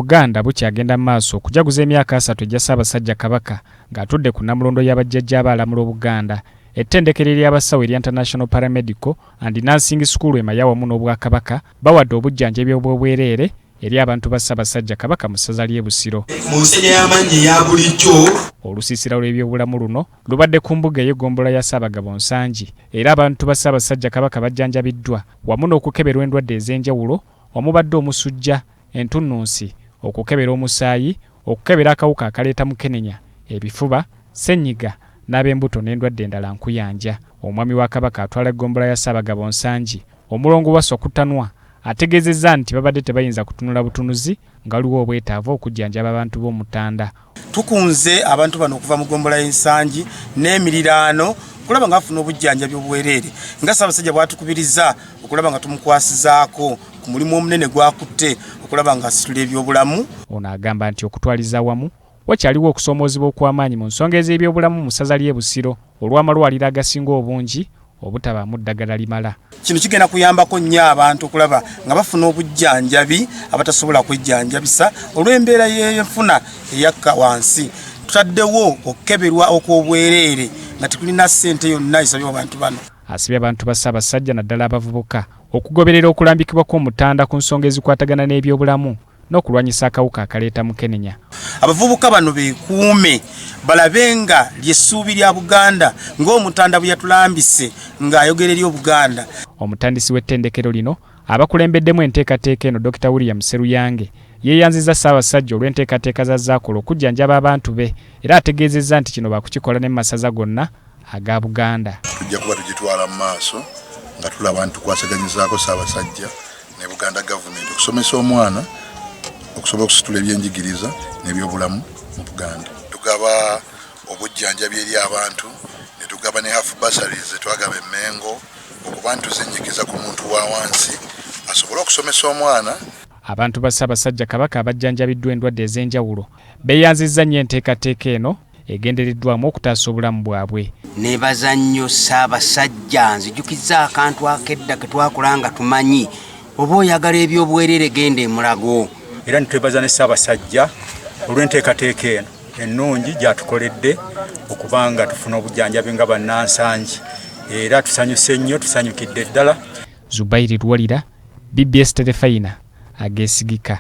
Obuganda bukyagenda maaso okujaguza emyaka 3 egya Ssaabasajja Kabaka ng'atudde ku Namulondo y'abajjajja abalamula Obuganda. Ettendekero ly'abasawo erya International Paramedical and Nursing School emayawa wamu n'Obwakabaka bawadde obujjanjabi obw'obwereere eri abantu ba Ssaabasajja Kabaka mu ssaza ly'e Busiro. Mu nsenya y'amaanyi eya bulijjo olusiisira lw'ebyobulamu luno lubadde ku mbuga ey'eggombolola ya Ssaabagabo Nsangi era abantu ba Ssaabasajja Kabaka bajjanjabiddwa wamu n'okukeberwa endwadde ez'enjawulo omubadde omusujja, entunnunsi, okukebera omusaayi, okukebera akawuka akaleeta mukenenya, ebifuba, ssenyiga n'ab'embuto n'endwadde endala nkuyanja. Omwami wa Kabaka atwala eggombolola ya Ssaabagabo Nsangi omulongo wa Sokutanwa ategeezezza nti babadde tebayinza kutunula butunuzi nga waliwo obwetaavu okujjanjaba abantu b'omutanda. Tukunze abantu bano okuva mu ggombolola y'Ensangi n'emiriraano okulaba nga bafuna obujjanjabi obwereere nga Ssaabasajja bw'atukubiriza okulaba nga tumukwasizaako ku mulimu omunene gwakutte okulaba nga asitula ebyobulamu. Ono agamba nti okutwaliza awamu wakyaliwo okusoomoozebwa okw'amaanyi mu nsonga ez'ebyobulamu mu ssaza ly'e Busiro olw'amalwaliro agasinga obungi obutabaamu ddagala limala. Kino kigenda kuyambako nnyo abantu okulaba nga bafuna obujjanjabi abatasobola kwejjanjabisa olw'embeera y'enfuna eyakka wansi. Tutaddewo okukeberwa okw'obwereere nga tetulina ssente yonna esabye abantu bano. Asibye abantu ba Ssaabasajja naddala abavubuka okugoberera okulambikibwa kw'omutanda ku nsonga ezikwatagana n'ebyobulamu n'okulwanyisa akawuka akaleeta mukenenya. Abavubuka bano beekuume balabe nga ly'essuubi lya Buganda ng'omutanda bwe yatulambise ng'ayogera eri Obuganda. Omutandisi w'ettendekero lino abakulembeddemu enteekateeka eno Dr. William Seruyange yeeyanziza Ssaabasajja olw'enteekateeka za zaakola okujjanjaba abantu be era ategeezezza nti kino baakukikola ne mu masaza gonna aga Buganda. Tujja kuba tugitwala mu maaso nga tulaba nti tukwasaganyizaako Ssaabasajja ne Buganda gavumenti okusomesa omwana okusobola okusitula ebyenjigiriza n'ebyobulamu mu Buganda. Tugaba obujjanjabi eri abantu ne tugaba ne half bursaries twagaba emmengo okuba nti tuzinyikiza ku muntu wa wansi asobole okusomesa omwana. Abantu ba Ssaabasajja Kabaka abajjanjabiddwa endwadde ez'enjawulo beeyanzizza nnyo enteekateeka eno egendereddwamu okutaasa obulamu bwabwe. Neebaza nnyo Ssaabasajja, nzijukizza akantu akedda ke twakola nga tumanyi oba oyagala ebyobwereere genda e Mulago. Era nitwebaza ne Ssaabasajja olw'enteekateeka eno ennungi gy'atukoledde okubanga tufuna obujjanjabi nga bannansangi era tusanyuse nnyo, tusanyukidde ddala. Zubairi Lwalira, BBS Terefayina, Ageesigika.